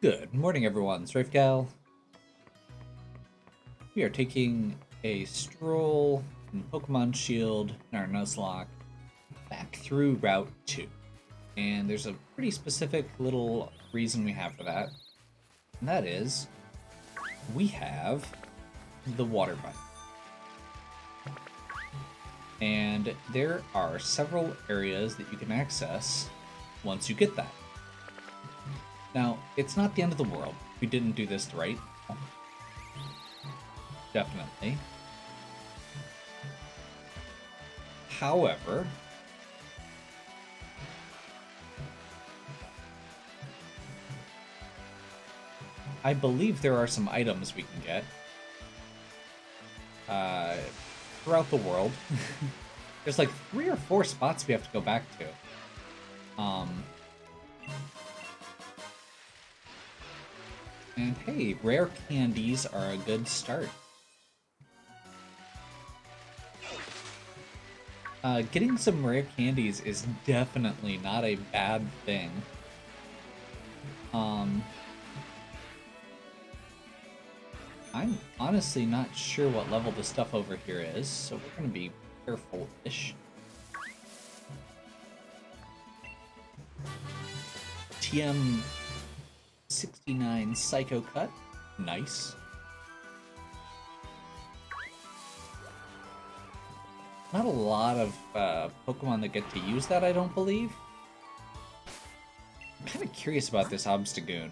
Good morning, everyone. Strafegal. We are taking a stroll in Pokemon Shield in our Nuzlocke back through Route 2. And there's a pretty specific little reason we have for that. And that is, we have the water button. And there are several areas that you can access once you get that. Now, it's not the end of the world. We didn't do this right. Definitely. However, I believe there are some items we can get throughout the world. There's like 3 or 4 spots we have to go back to. And hey, rare candies are a good start. Getting some rare candies is definitely not a bad thing. I'm honestly not sure what level the stuff over here is, so we're gonna be careful-ish. TM 69 Psycho Cut. Nice. Not a lot of Pokemon that get to use that, I don't believe. I'm kind of curious about this Obstagoon.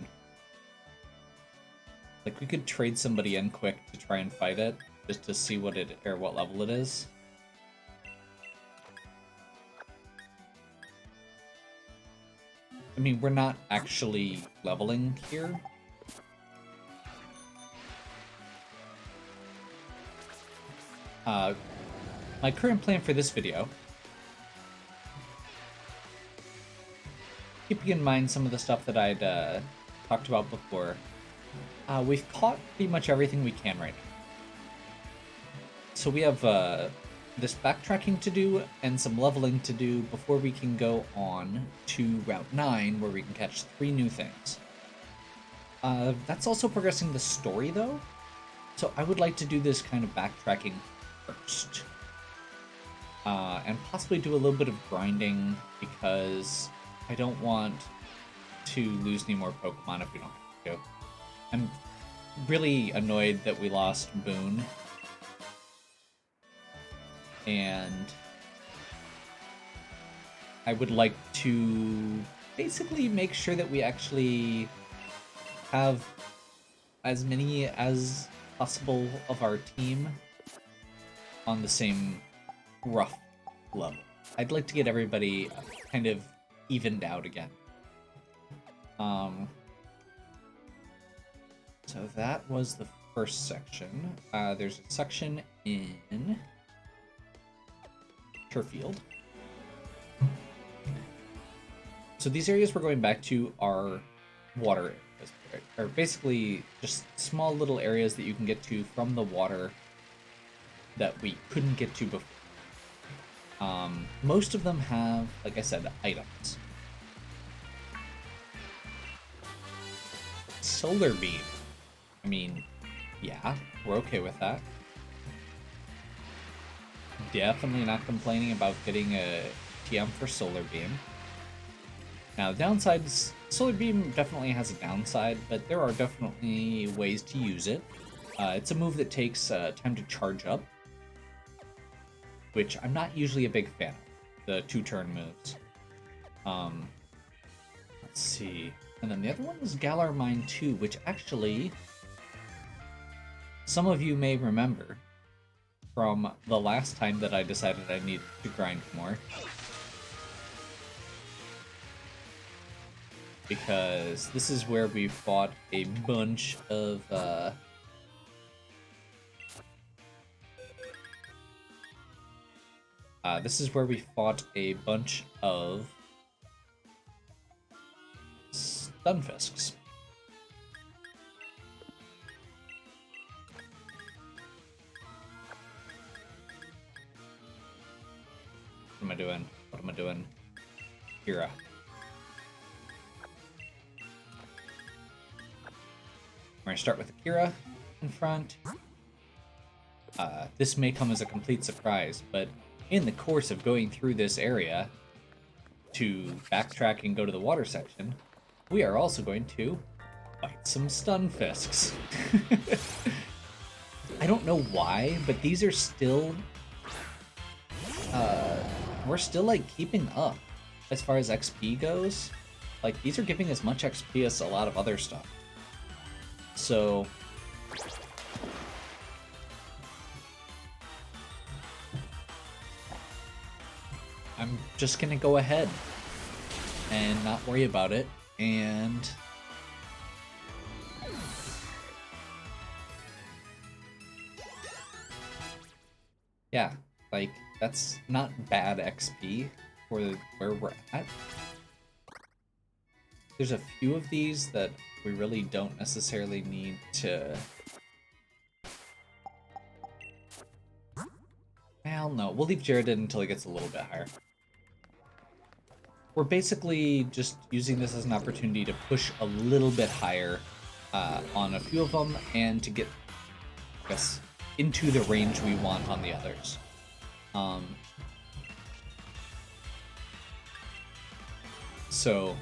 Like, we could trade somebody in quick to try and fight it, just to see what level it is. I mean, we're not actually leveling here. My current plan for this video, keeping in mind some of the stuff that I'd talked about before, we've caught pretty much everything we can right now. So we have this backtracking to do and some leveling to do before we can go on to Route 9, where we can catch 3 new things. That's also progressing the story, though, so I would like to do this kind of backtracking first. And possibly do a little bit of grinding, because I don't want to lose any more Pokemon if we don't have to. I'm really annoyed that we lost Boone. And I would like to basically make sure that we actually have as many as possible of our team on the same rough level. I'd like to get everybody kind of evened out again. So that was the first section. There's a section in Turfield. So these areas we're going back to are water areas, are basically just small little areas that you can get to from the water that we couldn't get to before. Most of them have, like I said, items. Solar Beam. I mean, yeah, we're okay with that. Definitely not complaining about getting a TM for Solar Beam. Now, downsides, Solar Beam definitely has a downside, but there are definitely ways to use it. It's a move that takes time to charge up, which I'm not usually a big fan of, the 2-turn moves. Let's see. And then the other one is Galar Mine 2, which actually some of you may remember from the last time that I decided I needed to grind more. Because this is where we fought a bunch of Stunfisks. What am I doing? What am I doing? Kira. going to start with Akira in front. This may come as a complete surprise, but in the course of going through this area to backtrack and go to the water section, we are also going to fight some Stunfisks. I don't know why, but these are still... we're still, like, keeping up as far as XP goes. Like, these are giving as much XP as a lot of other stuff. So... I'm just gonna go ahead and not worry about it, and... yeah, like, that's not bad XP for where we're at. There's a few of these that we really don't necessarily need to... well, no, we'll leave Jared in until he gets a little bit higher. We're basically just using this as an opportunity to push a little bit higher on a few of them, and to get, I guess, into the range we want on the others. So,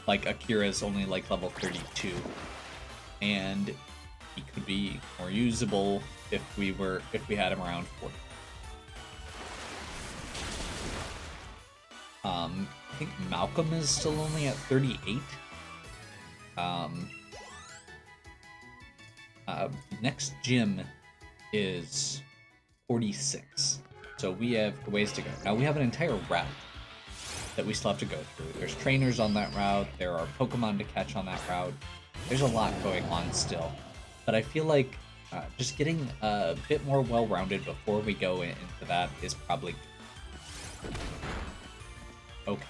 like, Akira's only, like, level 32, and he could be more usable if we had him around 40. I think Malcolm is still only at 38. Next gym is 46. So we have a ways to go. Now we have an entire route that we still have to go through. There's trainers on that route. There are Pokemon to catch on that route. There's a lot going on still. But I feel like just getting a bit more well-rounded before we go into that is probably... okay.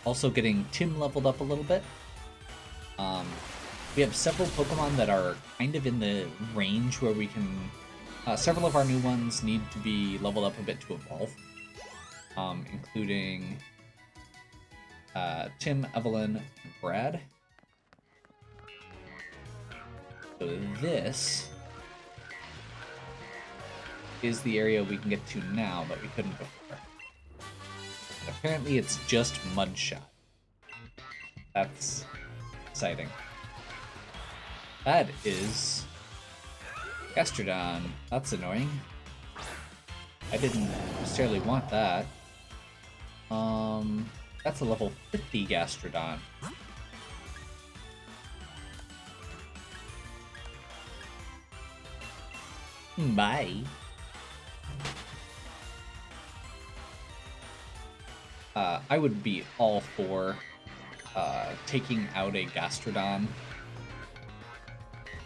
Also getting Tim leveled up a little bit. We have several Pokemon that are kind of in the range where we can... several of our new ones need to be leveled up a bit to evolve. Including Tim, Evelyn, and Brad. So this is the area we can get to now, but we couldn't before. And apparently it's just Mudshot. That's exciting. That is Gastrodon. That's annoying. I didn't necessarily want that. That's a level 50 Gastrodon. Bye. I would be all for taking out a Gastrodon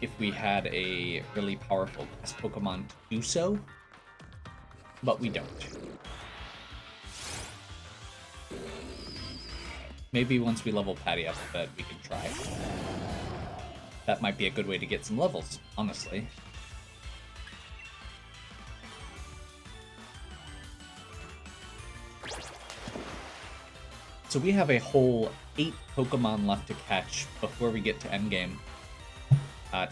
if we had a really powerful grass Pokemon to do so, but we don't. Maybe once we level Patty up a bit, we can try. That might be a good way to get some levels, honestly. So we have a whole 8 Pokemon left to catch before we get to endgame.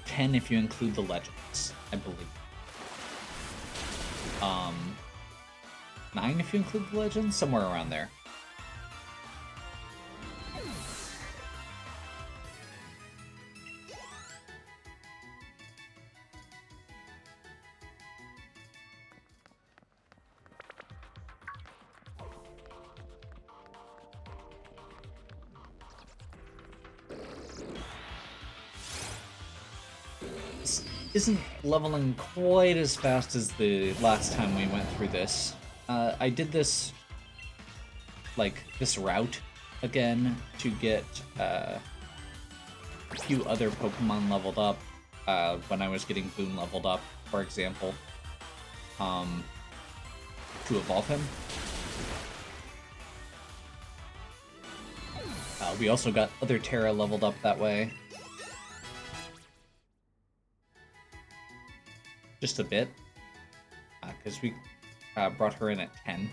10 if you include the legends, I believe. 9 if you include the legends, somewhere around there. Isn't leveling quite as fast as the last time we went through this. I did this, like, this route again to get a few other Pokemon leveled up when I was getting Boone leveled up, for example, to evolve him. We also got other Terra leveled up that way. Just a bit, because we brought her in at 10,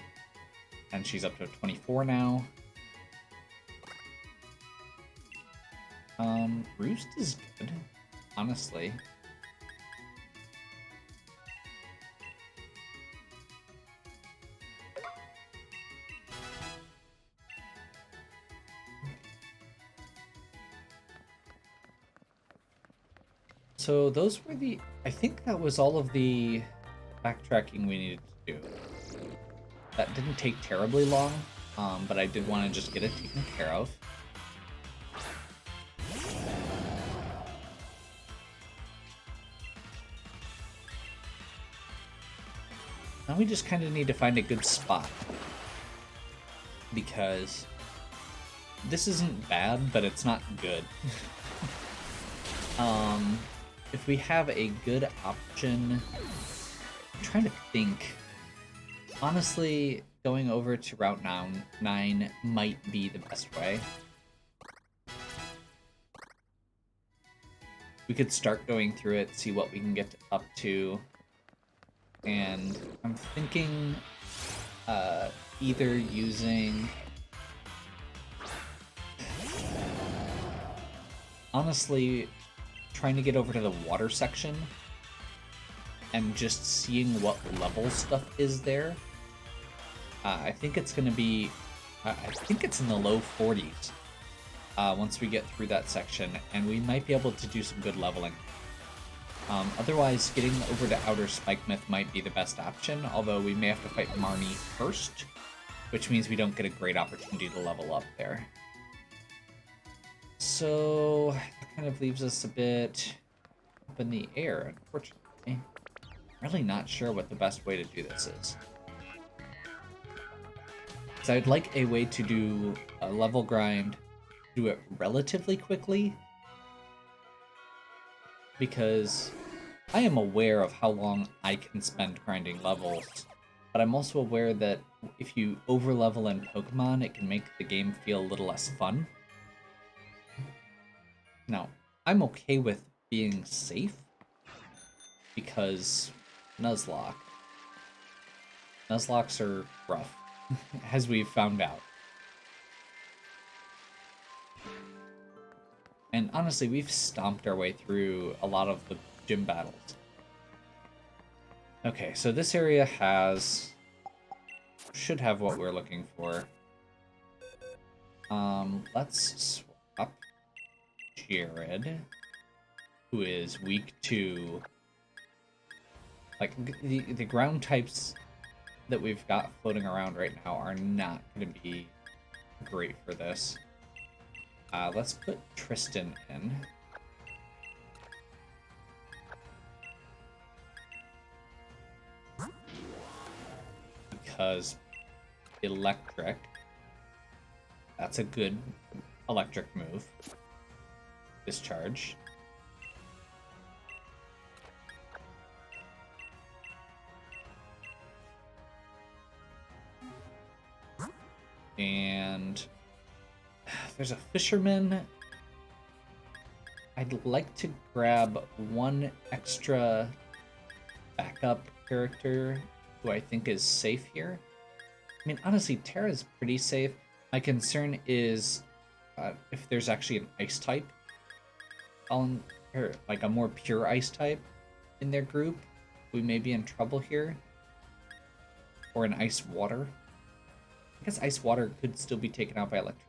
and she's up to 24 now. Roost is good, honestly. So those were I think that was all of the backtracking we needed to do. That didn't take terribly long, but I did want to just get it taken care of. Now we just kind of need to find a good spot. Because this isn't bad, but it's not good. If we have a good option, I'm trying to think. Honestly, going over to Route 9 might be the best way. We could start going through it, see what we can get up to. And I'm thinking either using... Honestly, trying to get over to the water section and just seeing what level stuff is there. I think it's going to be... I think it's in the low 40s once we get through that section, and we might be able to do some good leveling. Otherwise, getting over to Outer Spikemouth might be the best option, although we may have to fight Marnie first, which means we don't get a great opportunity to level up there. So, that kind of leaves us a bit up in the air, unfortunately. Really not sure what the best way to do this is. So I'd like a way to do a level grind, do it relatively quickly, because I am aware of how long I can spend grinding levels, but I'm also aware that if you overlevel in Pokemon, it can make the game feel a little less fun. Now, I'm okay with being safe, because Nuzlocke. Nuzlocks are rough, as we've found out. And honestly, we've stomped our way through a lot of the gym battles. Okay, so this area should have what we're looking for. Let's swap Jared, who is weak to... Like, the ground types that we've got floating around right now are not going to be great for this. Let's put Tristan in. Because electric. That's a good electric move. Discharge. And there's a fisherman. I'd like to grab one extra backup character who I think is safe here. I mean, honestly, Terra's pretty safe. My concern is if there's actually an ice type, or like a more pure ice type in their group, we may be in trouble here. Or an ice water. I guess ice water could still be taken out by electric.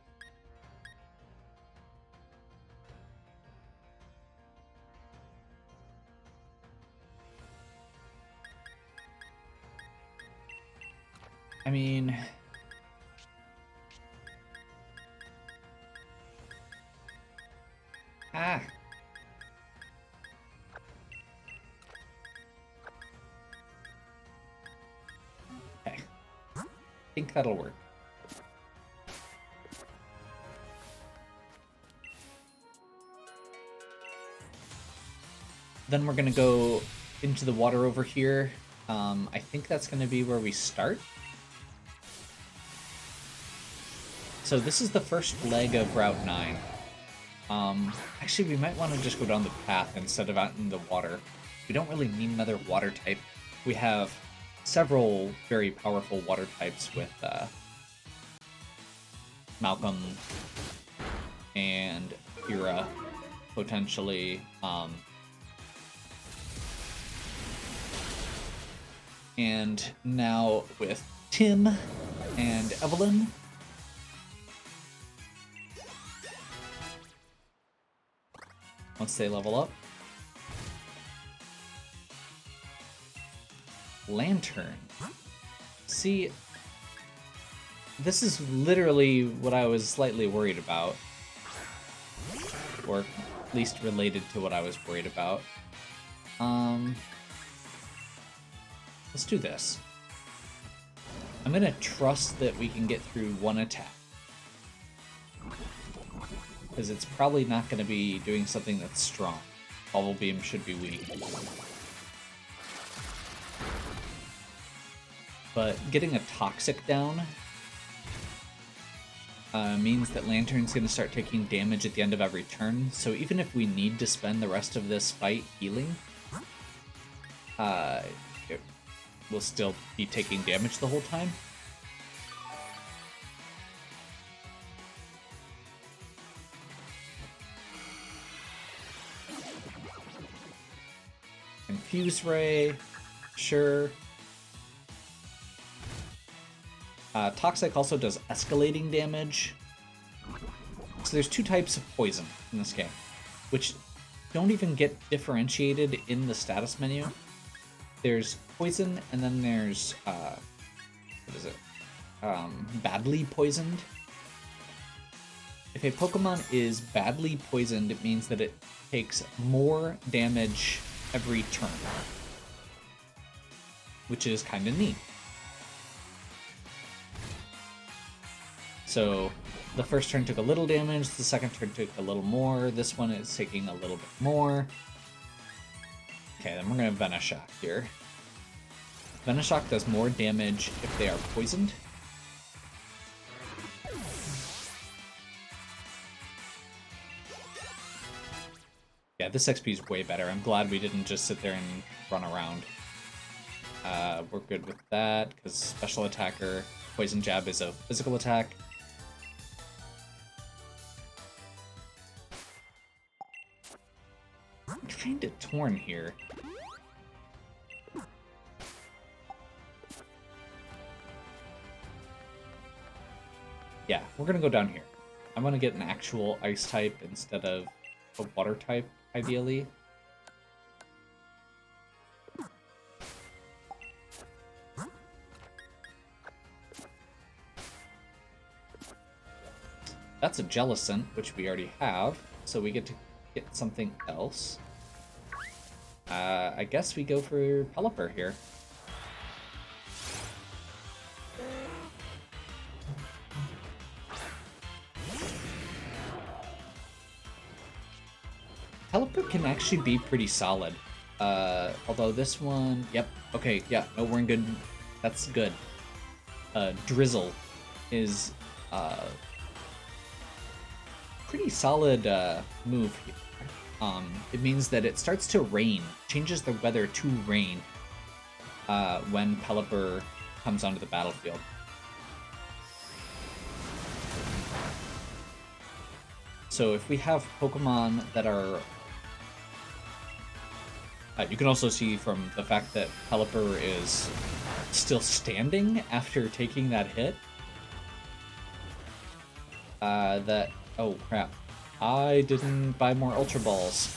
I mean... Ah! Okay. I think that'll work. Then we're gonna go into the water over here. I think that's gonna be where we start. So this is the first leg of Route 9. Actually, we might want to just go down the path instead of out in the water. We don't really need another water type. We have several very powerful water types with Malcolm and Kira, potentially. And now with Tim and Evelyn. Once they level up. Lantern. See, this is literally what I was slightly worried about. Or at least related to what I was worried about. Let's do this. I'm gonna trust that we can get through one attack. Because it's probably not gonna be doing something that's strong. Bubble Beam should be weak. But getting a Toxic down means that Lantern's gonna start taking damage at the end of every turn, so even if we need to spend the rest of this fight healing, we'll still be taking damage the whole time. Confuse Ray, sure. Toxic also does escalating damage. So there's two types of poison in this game, which don't even get differentiated in the status menu. There's poison, and then there's, what is it? Badly poisoned. If a Pokemon is badly poisoned, it means that it takes more damage every turn, which is kind of neat. So the first turn took a little damage, the second turn took a little more, this one is taking a little bit more. Okay, then we're going to Venoshock here. Venoshock does more damage if they are poisoned. Yeah, this XP is way better. I'm glad we didn't just sit there and run around. We're good with that, because Special Attacker, Poison Jab is a physical attack. I'm kind of torn here. Yeah, we're gonna go down here. I'm gonna get an actual ice type instead of a water type, ideally. That's a Jellicent, which we already have, so we get to get something else. I guess we go for Pelipper here. Pelipper can actually be pretty solid. Although this one... Yep, okay, yeah, no, we're in good... That's good. Drizzle is pretty solid move here. It means that it starts to rain, changes the weather to rain when Pelipper comes onto the battlefield. So if we have Pokemon that are... you can also see from the fact that Pelipper is still standing after taking that hit, that... Oh, crap. I didn't buy more Ultra Balls.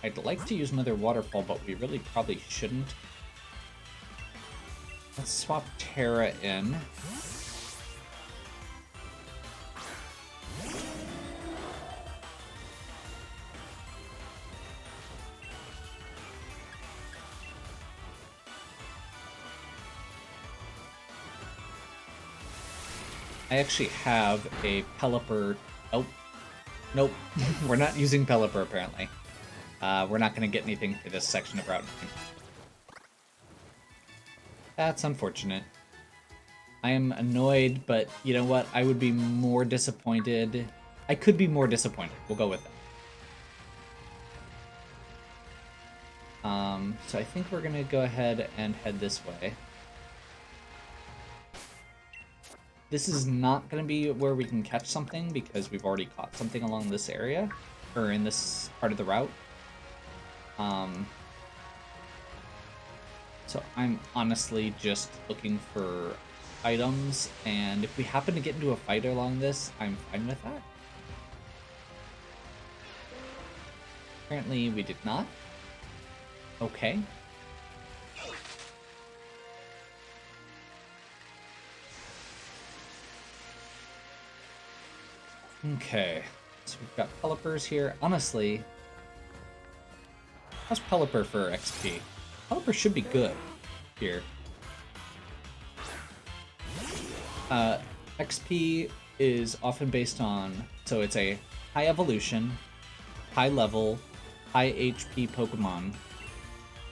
I'd like to use another Waterfall, but we really probably shouldn't. Let's swap Terra in. I actually have a Pelipper. Oh, nope. We're not using Pelipper, apparently. We're not going to get anything for this section of Route 9. That's unfortunate. I am annoyed, but you know what? I would be more disappointed. I could be more disappointed. We'll go with that. So I think we're gonna go ahead and head this way. This is not gonna be where we can catch something because we've already caught something along this area, or in this part of the route. So I'm honestly just looking for items, and if we happen to get into a fight along this, I'm fine with that. Apparently we did not. Okay. Okay. So we've got Pelipper's here. Honestly, how's Pelipper for XP? Pelipper should be good here. XP is often based on, so it's a high evolution, high level, high HP Pokemon.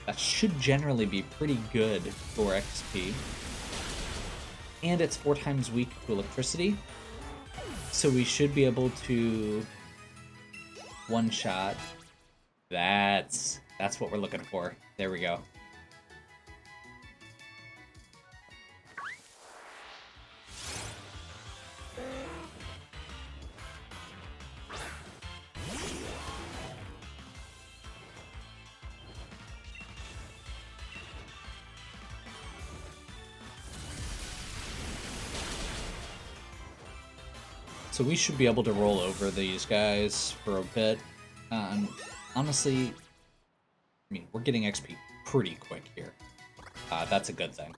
That should generally be pretty good for XP. And it's 4 times weak to electricity. So we should be able to one-shot. That's what we're looking for. There we go. So we should be able to roll over these guys for a bit. Honestly, I mean, we're getting XP pretty quick here. That's a good thing.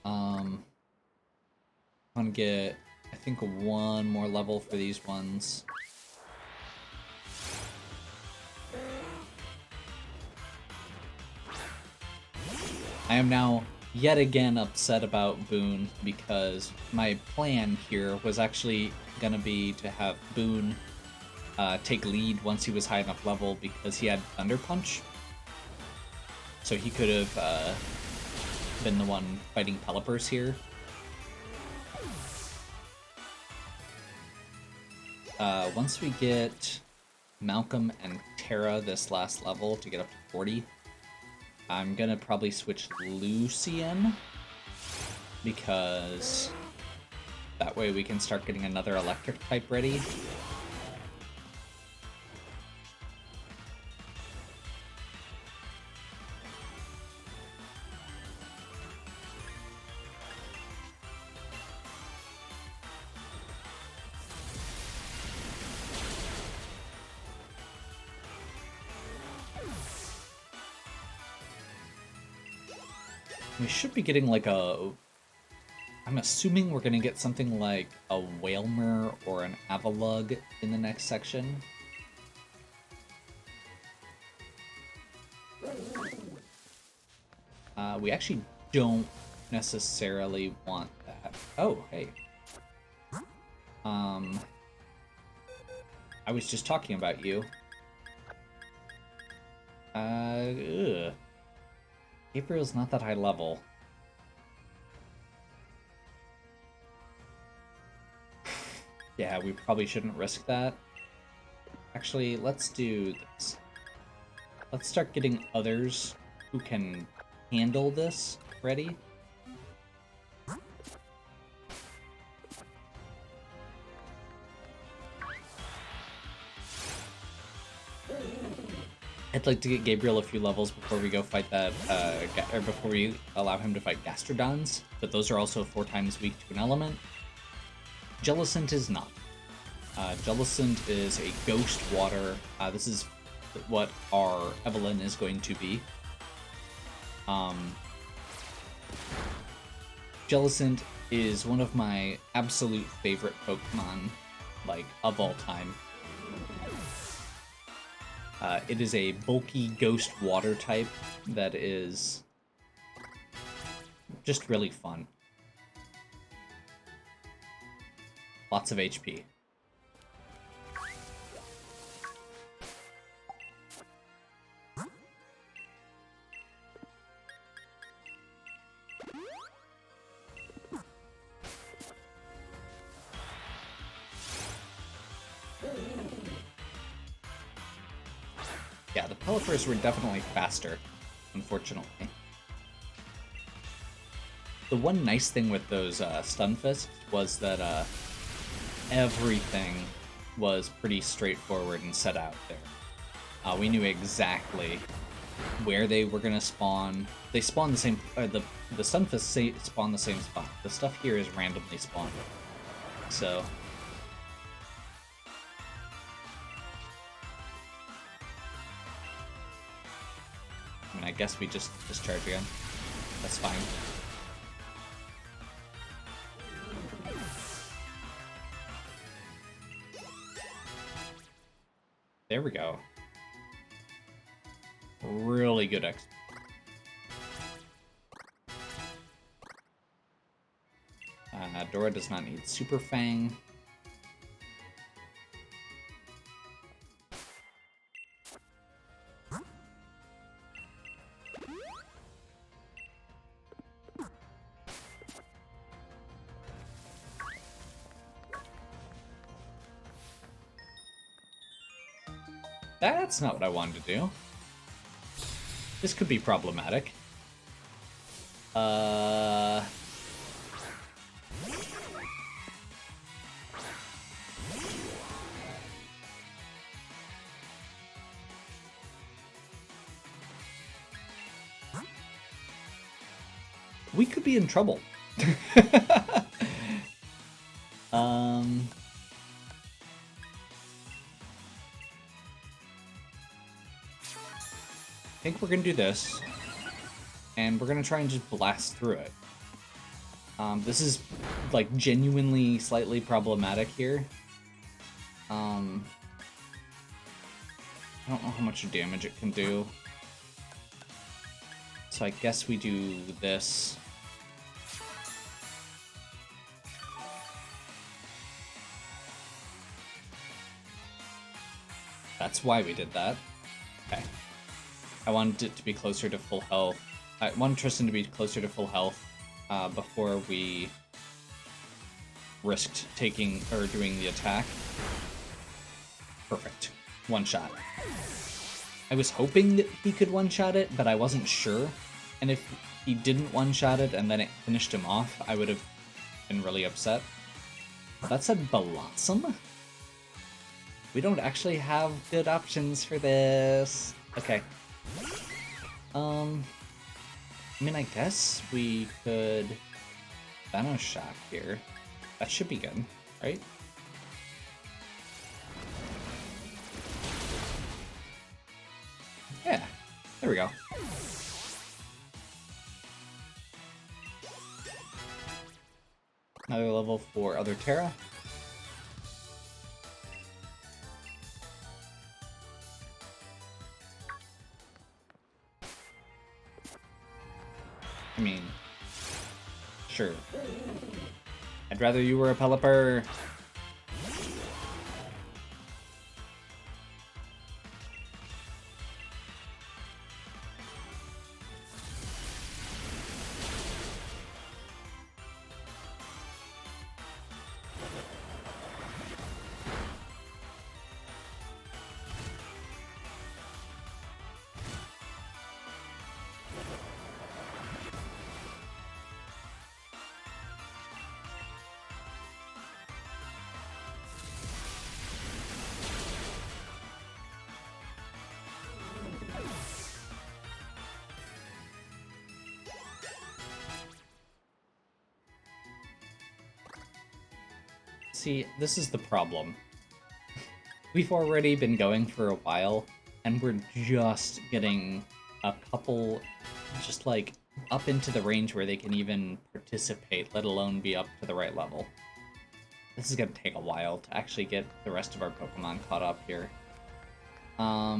I'm gonna get, I think, 1 more level for these ones. I am now yet again upset about Boone because my plan here was actually gonna be to have Boone take lead once he was high enough level because he had Thunder Punch. So he could have been the one fighting Pelipper's here. Once we get Malcolm and Terra this last level to get up to 40, I'm gonna probably switch Lucian, because that way we can start getting another electric type ready. We should be getting like a... I'm assuming we're gonna get something like a Whalmer or an Avalugg in the next section. We actually don't necessarily want that. Oh, hey. I was just talking about you. Ugh. Gabriel's not that high level. Yeah, we probably shouldn't risk that. Actually, let's do this. Let's start getting others who can handle this ready. I'd like to get Gabriel a few levels before we go fight that, or before we allow him to fight Gastrodons, but those are also 4 times weak to an element. Jellicent is not. Jellicent is a ghost water. This is what our Evelyn is going to be. Jellicent is one of my absolute favorite Pokemon, like, of all time. It is a bulky ghost water type that is just really fun. Lots of HP. Yeah, the Pelipper's were definitely faster, unfortunately. The one nice thing with those stun fists was that everything was pretty straightforward and set out there. We knew exactly where they were gonna spawn. They spawn the same. The stun fists spawn the same spot. The stuff here is randomly spawned. So. I mean, I guess we just discharge again. That's fine. There we go. Really good X. Dora does not need Super Fang. That's not what I wanted to do. This could be problematic. We could be in trouble. I think we're gonna do this, and we're gonna try and just blast through it. This is like genuinely slightly problematic here. I don't know how much damage it can do, so I guess we do this. That's why we did that. Okay. I wanted it to be closer to full health. I wanted Tristan to be closer to full health before we risked taking or doing the attack. Perfect. One shot. I was hoping that he could one-shot it, but I wasn't sure. And if he didn't one-shot it and then it finished him off, I would have been really upset. That said, Blossom? We don't actually have good options for this. Okay. I mean, I guess we could Thanos Shock here. That should be good, right? Yeah, there we go. Another level for Other Terra. I mean, sure. I'd rather you were a Pelipper. See, this is the problem. We've already been going for a while, and we're just getting a couple, just like, up into the range where they can even participate, let alone be up to the right level. This is gonna take a while to actually get the rest of our Pokemon caught up here. I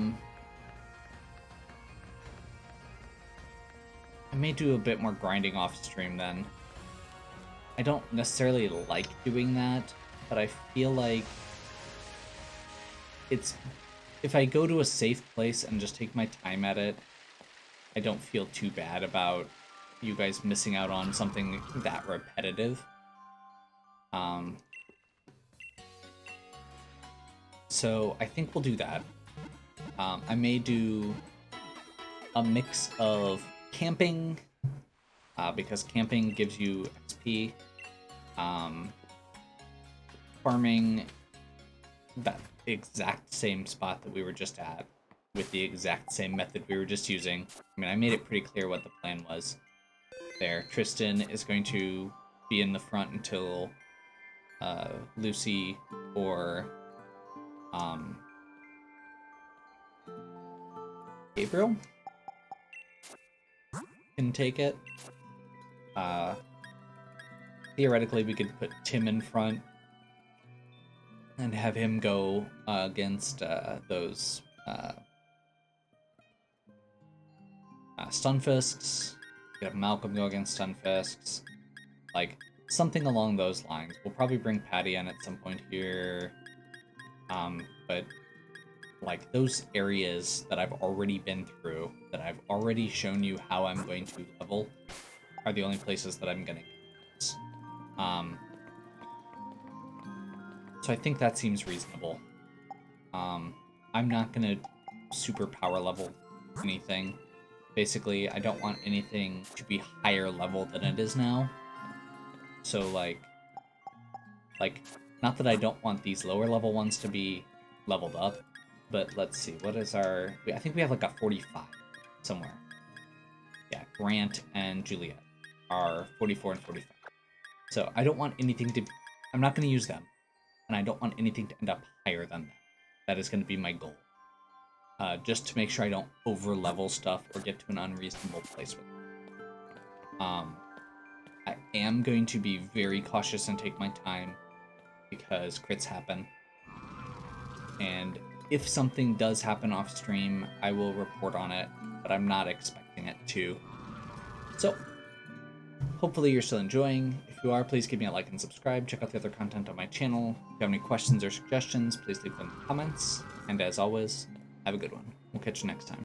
may do a bit more grinding off stream then. I don't necessarily like doing that, but I feel like it's... if I go to a safe place and just take my time at it, I don't feel too bad about you guys missing out on something that repetitive. So I think we'll do that. I may do a mix of camping, because camping gives you XP, farming that exact same spot that we were just at with the exact same method we were just using. I mean, I made it pretty clear what the plan was there. Tristan is going to be in the front until Lucy or Gabriel can take it. Theoretically, we could put Tim in front and have him go against those Stunfisks. We could have Malcolm go against Stunfisks. Like, something along those lines. We'll probably bring Patty in at some point here. But like those areas that I've already been through, that I've already shown you how I'm going to level, are the only places that I'm gonna get. So I think that seems reasonable. I'm not gonna super power level anything. Basically, I don't want anything to be higher level than it is now. So like, not that I don't want these lower level ones to be leveled up, but let's see, what is our... I think we have like a 45 somewhere. Yeah, Grant and Juliet are 44 and 45. So I don't want anything to... I'm not going to use them, and I don't want anything to end up higher than them. That is going to be my goal. Just to make sure I don't over-level stuff or get to an unreasonable place with it. I am going to be very cautious and take my time, because crits happen. And if something does happen off stream, I will report on it, but I'm not expecting it to. So, hopefully you're still enjoying. If you are, please give me a like and subscribe. Check out the other content on my channel. If you have any questions or suggestions, please leave them in the comments. And as always, have a good one. We'll catch you next time.